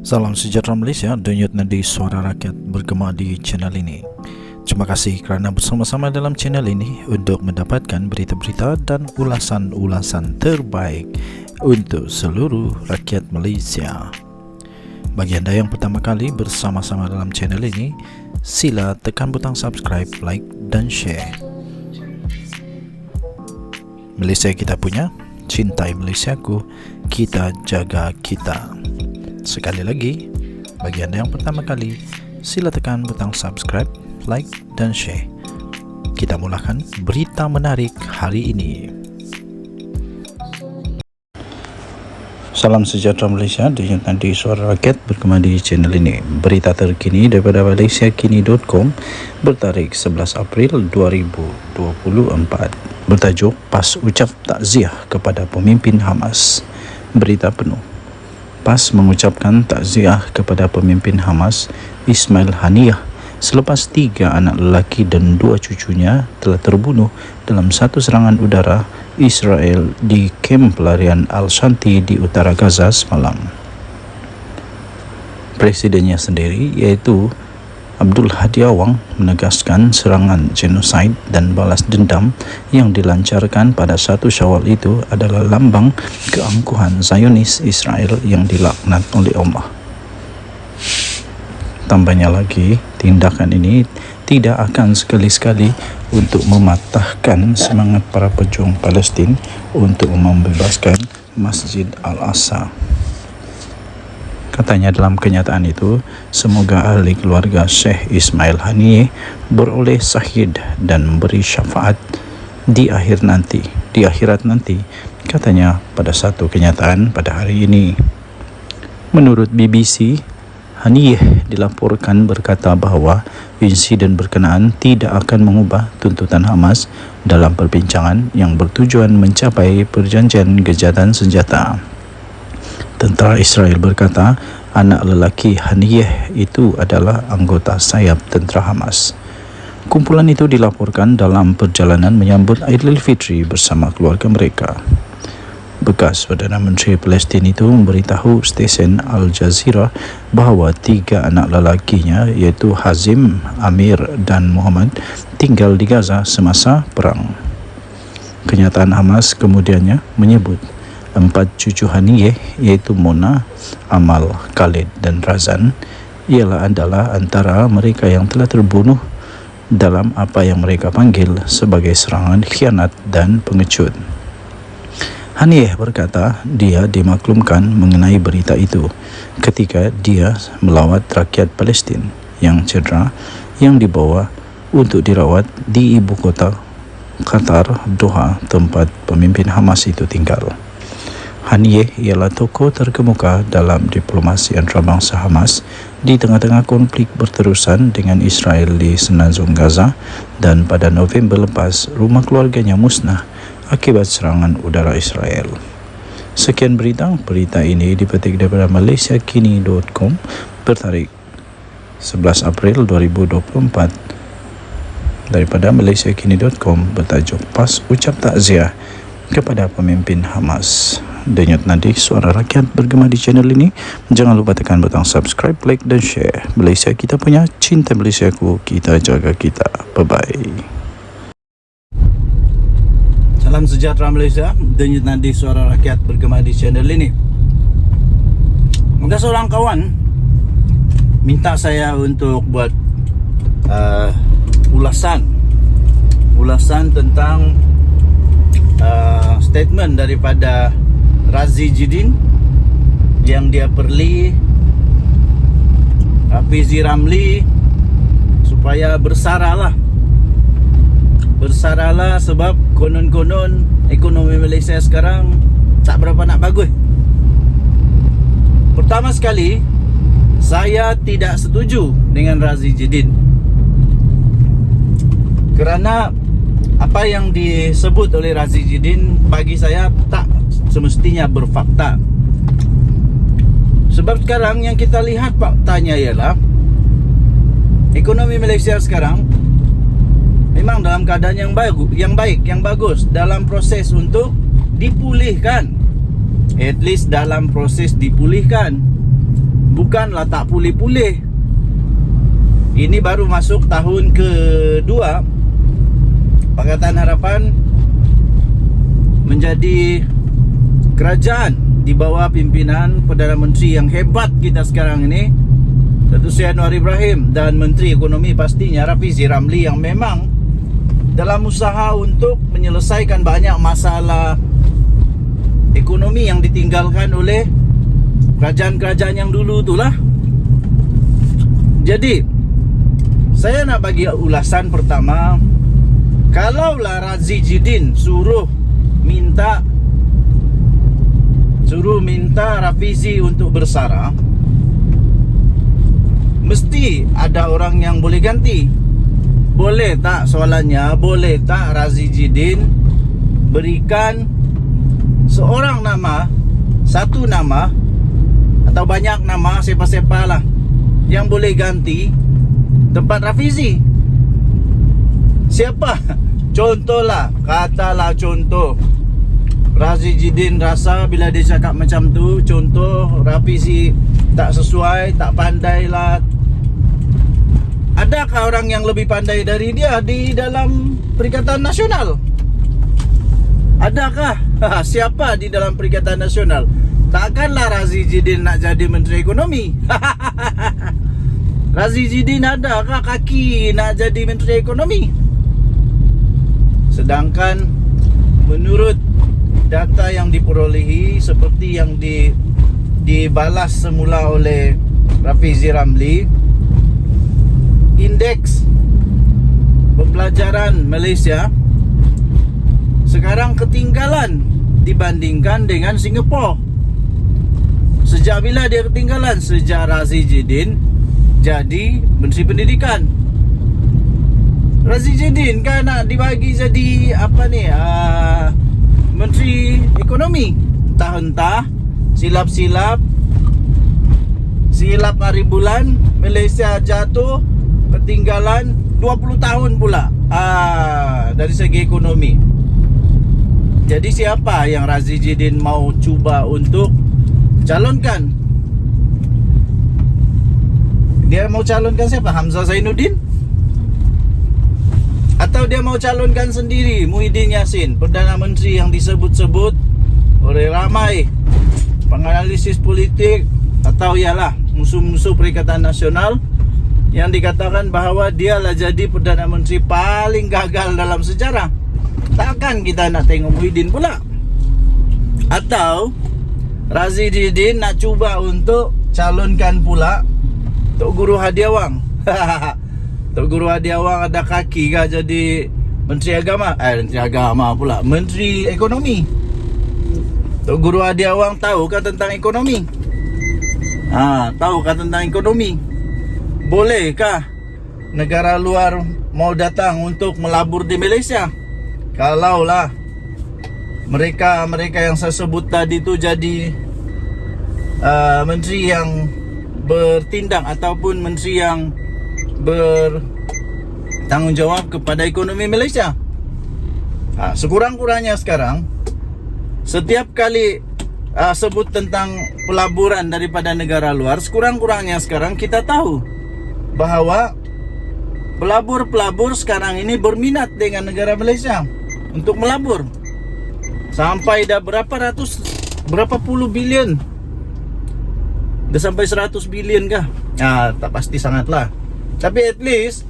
Salam sejahtera Malaysia, denyut nadi suara rakyat bergema di channel ini. Terima kasih kerana bersama-sama dalam channel ini untuk mendapatkan berita-berita dan ulasan-ulasan terbaik untuk seluruh rakyat Malaysia. Bagi anda yang pertama kali bersama-sama dalam channel ini, sila tekan butang subscribe, like dan share. Malaysia kita punya, cintai Malaysiaku, kita jaga kita. Sekali lagi, bagi anda yang pertama kali, sila tekan butang subscribe, like dan share. Kita mulakan berita menarik hari ini. Salam sejahtera Malaysia, denyut nadi suara rakyat bergema di channel ini. Berita terkini daripada malaysiakini.com bertarikh 11 April 2024. Bertajuk PAS ucap takziah kepada pemimpin Hamas. Berita penuh. PAS mengucapkan takziah kepada pemimpin Hamas Ismail Haniyeh selepas 3 anak lelaki dan 2 cucunya telah terbunuh dalam satu serangan udara Israel di kem pelarian Al-Shanti di utara Gaza semalam. Presidennya sendiri, iaitu Abdul Hadi Awang, menegaskan serangan genosid dan balas dendam yang dilancarkan pada 1 Syawal itu adalah lambang keangkuhan Zionis Israel yang dilaknat oleh Allah. Tambahnya lagi, tindakan ini tidak akan sekali-sekali untuk mematahkan semangat para pejuang Palestin untuk membebaskan Masjid Al-Aqsa. Katanya dalam kenyataan itu, semoga ahli keluarga Syekh Ismail Haniyeh beroleh syahid dan memberi syafaat di akhirat nanti, katanya pada satu kenyataan pada hari ini. Menurut BBC, Haniyeh dilaporkan berkata bahawa insiden berkenaan tidak akan mengubah tuntutan Hamas dalam perbincangan yang bertujuan mencapai perjanjian gencatan senjata. Tentera Israel berkata anak lelaki Haniyeh itu adalah anggota sayap tentera Hamas. Kumpulan itu dilaporkan dalam perjalanan menyambut Aidilfitri bersama keluarga mereka. Bekas Perdana Menteri Palestin itu memberitahu stesen Al Jazeera bahawa 3 anak lelakinya, iaitu Hazim, Amir dan Muhammad, tinggal di Gaza semasa perang. Kenyataan Hamas kemudiannya menyebut 4 cucu Haniyeh, iaitu Mona, Amal, Khalid dan Razan, adalah antara mereka yang telah terbunuh dalam apa yang mereka panggil sebagai serangan khianat dan pengecut. Haniyeh berkata dia dimaklumkan mengenai berita itu ketika dia melawat rakyat Palestin yang cedera yang dibawa untuk dirawat di ibu kota Qatar, Doha, tempat pemimpin Hamas itu tinggal. Haniyeh ialah tokoh terkemuka dalam diplomasi antarabangsa Hamas di tengah-tengah konflik berterusan dengan Israel di Semenanjung Gaza, dan pada November lepas rumah keluarganya musnah akibat serangan udara Israel. Sekian berita ini dipetik daripada malaysiakini.com bertarikh 11 April 2024 daripada malaysiakini.com bertajuk PAS ucap takziah kepada pemimpin Hamas. Denyut nadi suara rakyat bergema di channel ini. Jangan lupa tekan butang subscribe, like dan share. Malaysia kita punya, cinta Malaysiaku, kita jaga kita. Bye-bye. Salam sejahtera Malaysia, denyut nadi suara rakyat bergema di channel ini. Ada seorang kawan minta saya untuk buat ulasan tentang statement daripada Razi Jidin yang dia perli Hafizi Ramli supaya bersaralah sebab konon-konon ekonomi Malaysia sekarang tak berapa nak bagus. Pertama sekali, saya tidak setuju dengan Razi Jidin kerana apa yang disebut oleh Razi Jidin bagi saya tak semestinya berfakta. Sebab sekarang yang kita lihat faktanya ialah ekonomi Malaysia sekarang memang dalam keadaan yang baik, yang bagus, dalam proses untuk dipulihkan. At least dalam proses dipulihkan. bukanlah tak pulih-pulih. Ini baru masuk tahun kedua Pakatan Harapan menjadi kerajaan di bawah pimpinan Perdana Menteri yang hebat kita sekarang ini, Datuk Seri Anwar Ibrahim, dan Menteri Ekonomi pastinya Rafizi Ramli, yang memang dalam usaha untuk menyelesaikan banyak masalah ekonomi yang ditinggalkan oleh kerajaan-kerajaan yang dulu itulah. Jadi saya nak bagi ulasan pertama, kalaulah Razi Jidin suruh minta Rafizi untuk bersara, mesti ada orang yang boleh ganti. Boleh tak, soalannya, boleh tak Razi Jidin berikan seorang nama, satu nama atau banyak nama, siapa-siapa lah yang boleh ganti tempat Rafizi? Siapa? Contohlah, katalah contoh Razi Jidin rasa bila dia cakap macam tu, contoh Rafizi tak sesuai, tak pandai lah. Adakah orang yang lebih pandai dari dia di dalam Perikatan Nasional? Adakah? Siapa di dalam Perikatan Nasional? Takkanlah Razi Jidin nak jadi Menteri Ekonomi. Razi Jidin adakah kaki nak jadi Menteri Ekonomi? Sedangkan menurut data yang diperolehi seperti yang dibalas semula oleh Rafizi Ramli, indeks pembelajaran Malaysia sekarang ketinggalan dibandingkan dengan Singapura. Sejak bila dia ketinggalan? Sejak Razi Jidin jadi Menteri Pendidikan. Razi Jidin kan nak dibagi jadi apa ni, Menteri Ekonomi. Entah-entah, silap hari bulan, Malaysia jatuh, ketinggalan 20 tahun pula dari segi ekonomi. Jadi siapa yang Razi Jidin mau cuba untuk calonkan? Dia mau calonkan siapa? Hamzah Zainuddin? Atau dia mau calonkan sendiri Muhyiddin Yassin, Perdana Menteri yang disebut-sebut oleh ramai penganalisis politik atau ialah musuh-musuh Perikatan Nasional yang dikatakan bahawa dialah jadi Perdana Menteri paling gagal dalam sejarah. Takkan kita nak tengok Muhyiddin pula? Atau Razi Jidin nak cuba untuk calonkan pula Tok Guru Hadiawang? Tok Guru Hadiawang ada kaki kah jadi Menteri Agama? Menteri Agama pula, Menteri Ekonomi. Tok Guru Hadiawang tahukah tentang ekonomi? Tahukah tentang ekonomi? Bolehkah negara luar mau datang untuk melabur di Malaysia? Kalaulah mereka yang saya sebut tadi tu jadi menteri yang bertindak ataupun menteri yang bertanggungjawab kepada ekonomi Malaysia. Sekurang-kurangnya sekarang, setiap kali sebut tentang pelaburan daripada negara luar, sekurang-kurangnya sekarang kita tahu bahawa pelabur-pelabur sekarang ini berminat dengan negara Malaysia untuk melabur. Sampai dah berapa puluh bilion, dah sampai 100 bilion kah? Tak pasti sangatlah. Tapi at least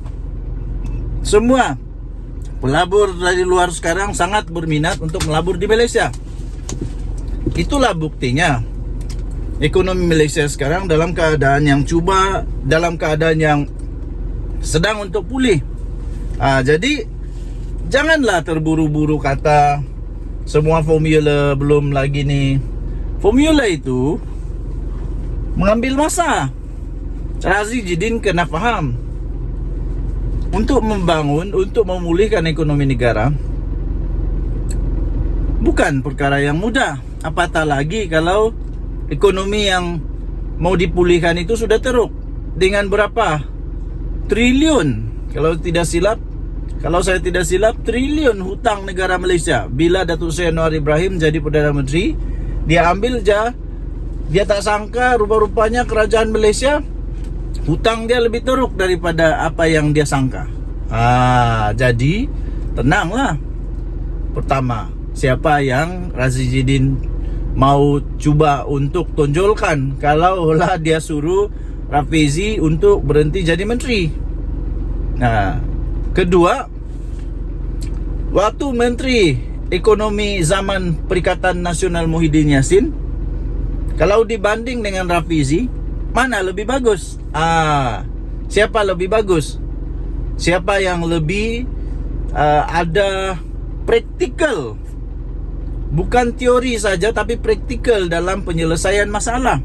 semua pelabur dari luar sekarang sangat berminat untuk melabur di Malaysia. Itulah buktinya ekonomi Malaysia sekarang dalam keadaan yang sedang untuk pulih. Jadi janganlah terburu-buru kata semua formula belum lagi ni. Formula itu mengambil masa. Razi Jidin kena faham, untuk memulihkan ekonomi negara bukan perkara yang mudah. Apatah lagi kalau ekonomi yang mau dipulihkan itu sudah teruk dengan berapa triliun, kalau saya tidak silap triliun hutang negara Malaysia. Bila Datuk Seri Anwar Ibrahim jadi Perdana Menteri, dia ambil Dia tak sangka rupa-rupanya kerajaan Malaysia hutang dia lebih teruk daripada apa yang dia sangka. Jadi tenanglah. Pertama, siapa yang Razidin mau cuba untuk tonjolkan kalaulah dia suruh Rafizi untuk berhenti jadi menteri? Kedua, waktu Menteri Ekonomi zaman Perikatan Nasional Muhyiddin Yassin, kalau dibanding dengan Rafizi, mana lebih bagus? Siapa lebih bagus? Siapa yang lebih ada praktikal? Bukan teori saja, tapi praktikal dalam penyelesaian masalah.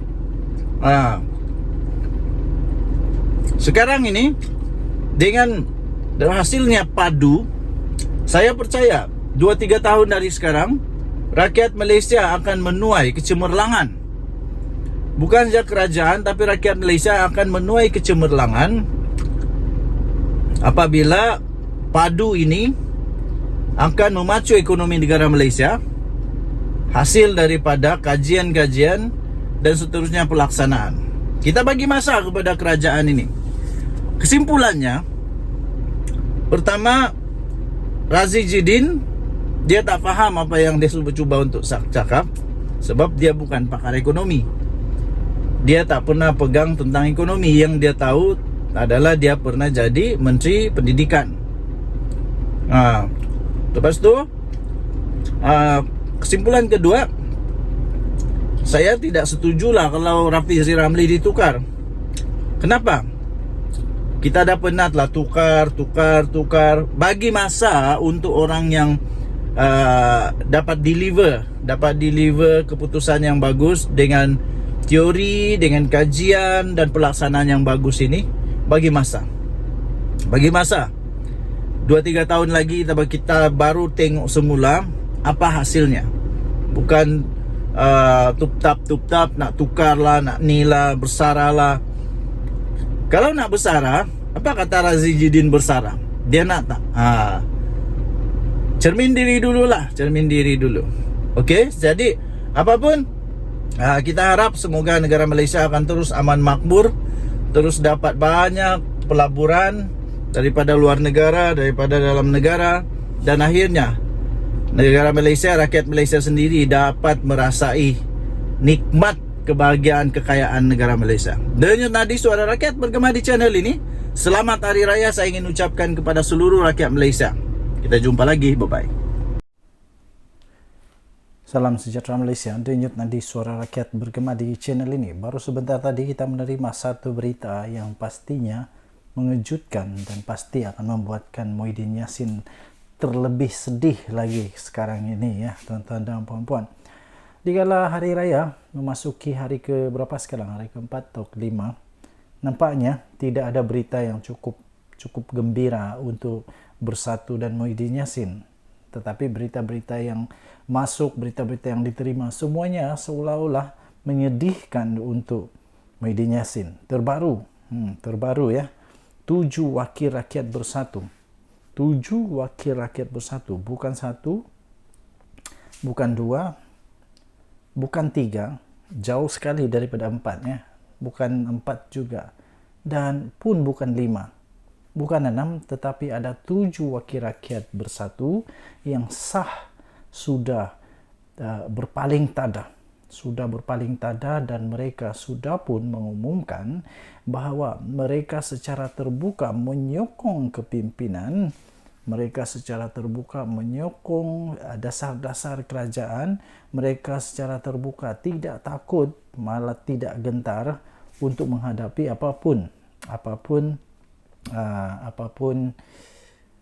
Sekarang ini, dengan hasilnya padu, saya percaya 2-3 tahun dari sekarang, rakyat Malaysia akan menuai kecemerlangan. Bukan saja kerajaan, tapi rakyat Malaysia akan menuai kecemerlangan apabila padu ini akan memacu ekonomi negara Malaysia, hasil daripada kajian-kajian dan seterusnya pelaksanaan. Kita bagi masa kepada kerajaan ini. Kesimpulannya, pertama, Razidin dia tak faham apa yang dia cuba untuk cakap, sebab dia bukan pakar ekonomi. Dia tak pernah pegang tentang ekonomi. Yang dia tahu adalah dia pernah jadi Menteri Pendidikan. Lepas tu, kesimpulan kedua, saya tidak setujulah kalau Rafizi Ramli ditukar. Kenapa? Kita dah penatlah tukar. Bagi masa untuk orang yang dapat deliver keputusan yang bagus dengan teori, dengan kajian dan pelaksanaan yang bagus ini. Bagi masa 2-3 tahun lagi kita baru tengok semula apa hasilnya. Bukan tup-tap nak tukar lah, nak nila, bersara lah. Kalau nak bersara, apa kata Razidin bersara? Dia nak tak? Cermin diri dulu. Okey, jadi apapun, kita harap semoga negara Malaysia akan terus aman makmur, terus dapat banyak pelaburan daripada luar negara, daripada dalam negara, dan akhirnya negara Malaysia, rakyat Malaysia sendiri dapat merasai nikmat kebahagiaan kekayaan negara Malaysia. Denyut nadi suara rakyat bergema di channel ini. Selamat Hari Raya saya ingin ucapkan kepada seluruh rakyat Malaysia. Kita jumpa lagi, bye-bye. Salam sejahtera Malaysia. Denyut nadi suara rakyat bergema di channel ini. Baru sebentar tadi kita menerima satu berita yang pastinya mengejutkan dan pasti akan membuatkan Muhyiddin Yassin terlebih sedih lagi sekarang ini, ya tuan-tuan dan puan-puan. Dikala hari raya memasuki hari ke berapa sekarang? Hari ke-4 atau ke-5. Nampaknya tidak ada berita yang cukup gembira untuk Bersatu dan Muhyiddin Yassin. Tetapi berita-berita yang masuk, berita-berita yang diterima, semuanya seolah-olah menyedihkan untuk Muhyiddin Yassin. Terbaru ya. 7 wakil rakyat bersatu. 7 wakil rakyat bersatu. Bukan 1, bukan 2, bukan 3, jauh sekali daripada 4 ya. Bukan 4 juga. Dan pun bukan 5. Bukan 6, tetapi ada 7 wakil rakyat bersatu yang sah sudah berpaling tada. Dan mereka sudah pun mengumumkan bahawa mereka secara terbuka menyokong kepimpinan, mereka secara terbuka menyokong dasar-dasar kerajaan, mereka secara terbuka tidak takut, malah tidak gentar untuk menghadapi apapun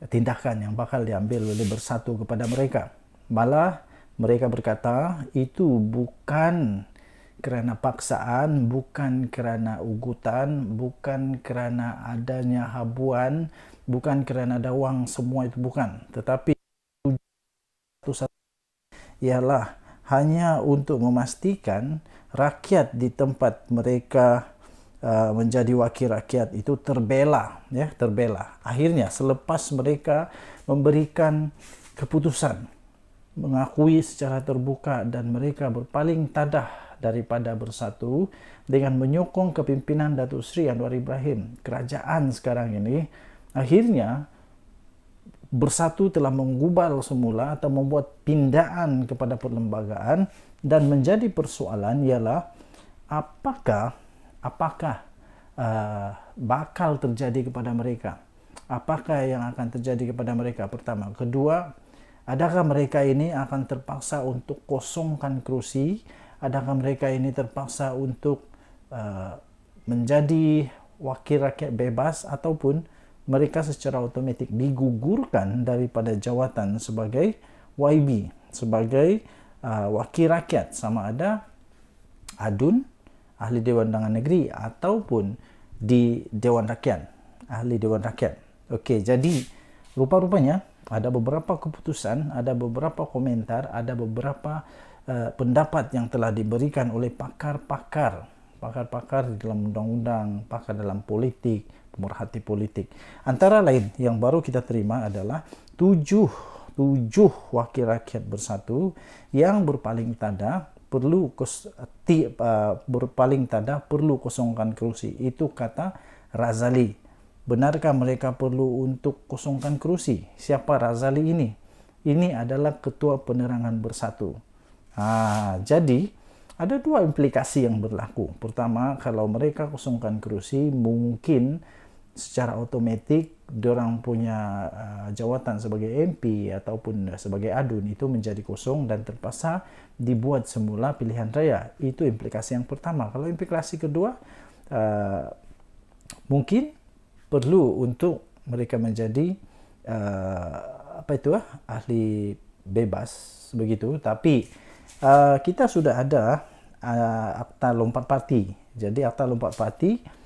tindakan yang bakal diambil oleh Bersatu kepada mereka. Malah mereka berkata itu bukan kerana paksaan, bukan kerana ugutan, bukan kerana adanya habuan, bukan kerana ada wang, semua itu bukan. Tetapi ialah hanya untuk memastikan rakyat di tempat mereka menjadi wakil rakyat itu terbela. Akhirnya selepas mereka memberikan keputusan mengakui secara terbuka dan mereka berpaling tadah daripada bersatu dengan menyokong kepimpinan Datuk Seri Anwar Ibrahim. Kerajaan sekarang ini akhirnya bersatu telah menggubal semula atau membuat pindaan kepada perlembagaan, dan menjadi persoalan ialah apakah bakal terjadi kepada mereka. Apakah yang akan terjadi kepada mereka? Pertama. Kedua, adakah mereka ini akan terpaksa untuk kosongkan kerusi? Adakah mereka ini terpaksa untuk menjadi wakil rakyat bebas, ataupun mereka secara otomatik digugurkan daripada jawatan sebagai YB, sebagai wakil rakyat, sama ada ADUN, Ahli Dewan Undangan Negeri, ataupun di Dewan Rakyat, Ahli Dewan Rakyat. Okey, jadi rupa-rupanya ada beberapa keputusan, ada beberapa komentar, ada beberapa pendapat yang telah diberikan oleh pakar-pakar di dalam undang-undang, pakar dalam politik, pemerhati politik. Antara lain yang baru kita terima adalah tujuh wakil rakyat bersatu yang berpaling tada perlu kosongkan kerusi. Itu kata Razali. Benarkah mereka perlu untuk kosongkan kerusi? Siapa Razali ini? Ini adalah Ketua Penerangan Bersatu. Jadi ada dua implikasi yang berlaku. Pertama, kalau mereka kosongkan kerusi, mungkin secara otomatik diorang punya jawatan sebagai MP ataupun sebagai ADUN itu menjadi kosong dan terpaksa dibuat semula pilihan raya. Itu implikasi yang pertama. Kalau implikasi kedua, mungkin perlu untuk mereka menjadi ahli bebas begitu. Tapi kita sudah ada Akta Lompat Parti. Jadi Akta Lompat Parti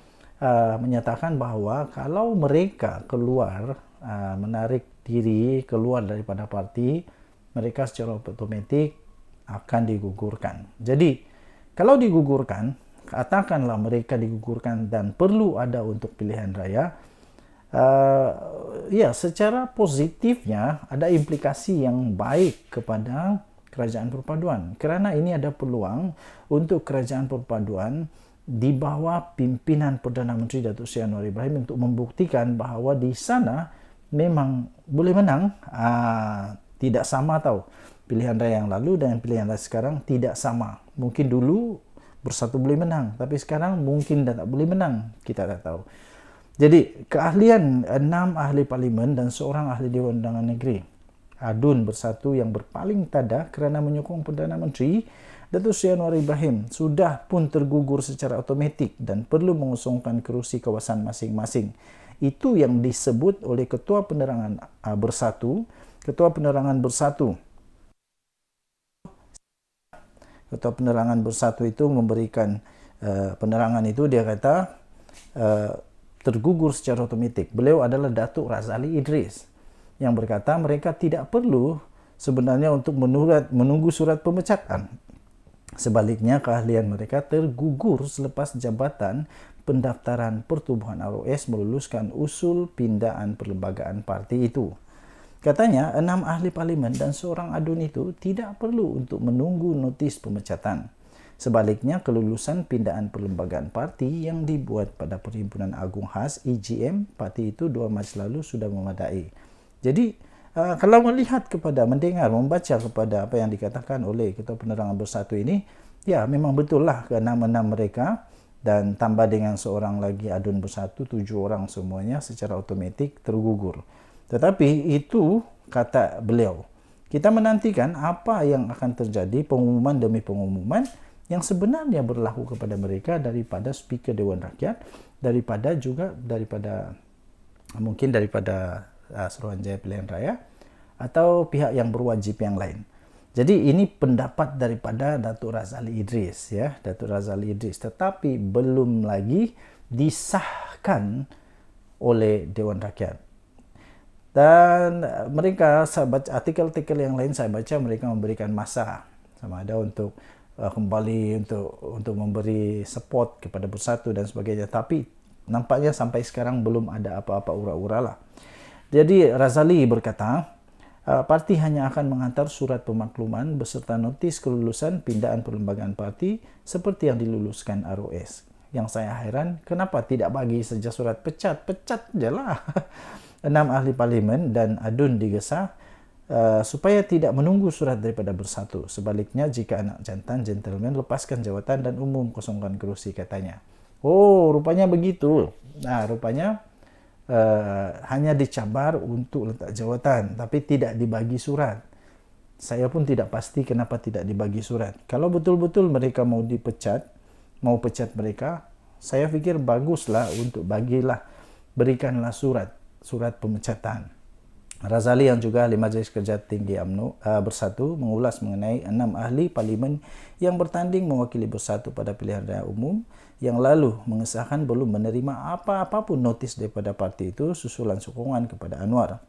menyatakan bahawa kalau mereka menarik diri keluar daripada parti, mereka secara otomatik akan digugurkan. Jadi kalau digugurkan, katakanlah mereka digugurkan dan perlu ada untuk pilihan raya, secara positifnya ada implikasi yang baik kepada Kerajaan Perpaduan, kerana ini ada peluang untuk Kerajaan Perpaduan di bawah pimpinan Perdana Menteri Datuk Seri Anwar Ibrahim untuk membuktikan bahawa di sana memang boleh menang. Tidak sama pilihan raya yang lalu dengan pilihan raya sekarang tidak sama. Mungkin dulu bersatu boleh menang, tapi sekarang mungkin dah tak boleh menang, kita tak tahu. Jadi keahlian 6 ahli parlimen dan seorang ahli Dewan Undangan Negeri ADUN bersatu yang berpaling tada kerana menyokong Perdana Menteri Datuk Seri Anwar Ibrahim sudah pun tergugur secara otomatik dan perlu mengosongkan kerusi kawasan masing-masing. Itu yang disebut oleh Ketua Penerangan Bersatu. Ketua Penerangan Bersatu itu memberikan penerangan itu, dia kata tergugur secara otomatik. Beliau adalah Datuk Razali Idris yang berkata mereka tidak perlu sebenarnya untuk menunggu surat pemecatan. Sebaliknya, keahlian mereka tergugur selepas Jabatan Pendaftaran Pertubuhan ROS meluluskan usul pindaan perlembagaan parti itu. Katanya, 6 ahli parlimen dan seorang ADUN itu tidak perlu untuk menunggu notis pemecatan. Sebaliknya, kelulusan pindaan perlembagaan parti yang dibuat pada Perhimpunan Agung Khas EGM parti itu 2 Mac lalu sudah memadai. Jadi, kalau mendengar, membaca kepada apa yang dikatakan oleh Ketua Penerangan Bersatu ini, ya memang betul lah ke-6 mereka dan tambah dengan seorang lagi ADUN bersatu, 7 orang semuanya secara otomatik tergugur. Tetapi itu kata beliau. Kita menantikan apa yang akan terjadi, pengumuman demi pengumuman yang sebenarnya berlaku kepada mereka daripada Speaker Dewan Rakyat, daripada Suruhanjaya Pilihan Raya atau pihak yang berwajib yang lain. Jadi ini pendapat daripada Datuk Razali Idris, tetapi belum lagi disahkan oleh Dewan Rakyat. Dan mereka, saya baca artikel-artikel yang lain, saya baca mereka memberikan masa sama ada untuk kembali untuk memberi support kepada Bersatu dan sebagainya, tapi nampaknya sampai sekarang belum ada apa-apa ura-ura lah. Jadi Razali berkata, Parti hanya akan mengantar surat pemakluman beserta notis kelulusan pindaan perlembagaan parti seperti yang diluluskan ROS. Yang saya heran, kenapa tidak bagi saja surat pecat? Pecat je lah. 6 ahli parlimen dan adun digesah supaya tidak menunggu surat daripada Bersatu. Sebaliknya, jika anak jantan, gentleman lepaskan jawatan dan umum kosongkan kerusi, katanya. Oh, rupanya begitu. Nah, rupanya hanya dicabar untuk letak jawatan, tapi tidak dibagi surat. Saya pun tidak pasti kenapa tidak dibagi surat. Kalau betul-betul mereka mau dipecat, mau pecat mereka, saya pikir baguslah untuk berikanlah surat pemecatan. Razali yang juga ahli Majlis Kerja Tinggi UMNO Bersatu mengulas mengenai 6 ahli parlimen yang bertanding mewakili Bersatu pada pilihan raya umum yang lalu mengesahkan belum menerima apa-apapun notis daripada parti itu susulan sokongan kepada Anwar.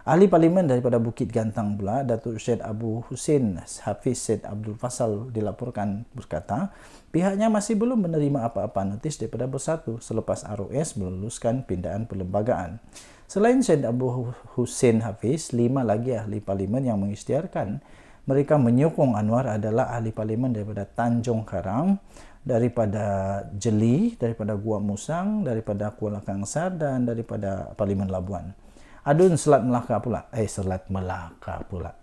Ahli parlimen daripada Bukit Gantang pula, Datuk Syed Abu Hussein Hafiz Syed Abdul Fasal dilaporkan berkata, pihaknya masih belum menerima apa-apa notis daripada Bersatu selepas ROS meluluskan pindaan perlembagaan. Selain Syed Abu Hussein Hafiz, 5 lagi ahli parlimen yang mengisytiharkan mereka menyokong Anwar adalah ahli parlimen daripada Tanjung Karang, daripada Jeli, daripada Gua Musang, daripada Kuala Kangsar dan daripada Parlimen Labuan. Adun Selat Melaka pula.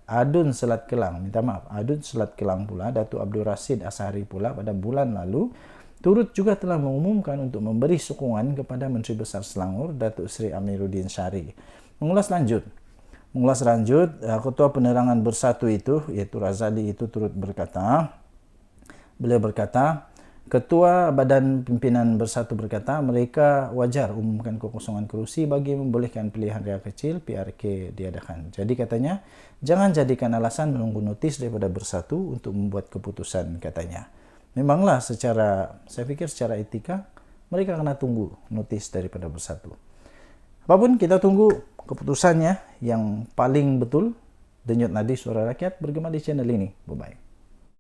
Adun Selat Kelang, Adun Selat Kelang pula, Datuk Abdul Rashid Ashari pula pada bulan lalu turut juga telah mengumumkan untuk memberi sokongan kepada Menteri Besar Selangor, Datuk Seri Amiruddin Syari. Mengulas lanjut, Ketua Penerangan Bersatu itu, iaitu Razali itu turut berkata, beliau berkata, Ketua Badan Pimpinan Bersatu berkata, mereka wajar umumkan kekosongan kerusi bagi membolehkan pilihan raya kecil PRK diadakan. Jadi katanya, jangan jadikan alasan menunggu notis daripada Bersatu untuk membuat keputusan, katanya. Memanglah saya pikir secara etika, mereka kena tunggu notis daripada Bersatu. Apapun, kita tunggu keputusannya yang paling betul. Denyut nadi suara rakyat bergema di channel ini. Bye-bye.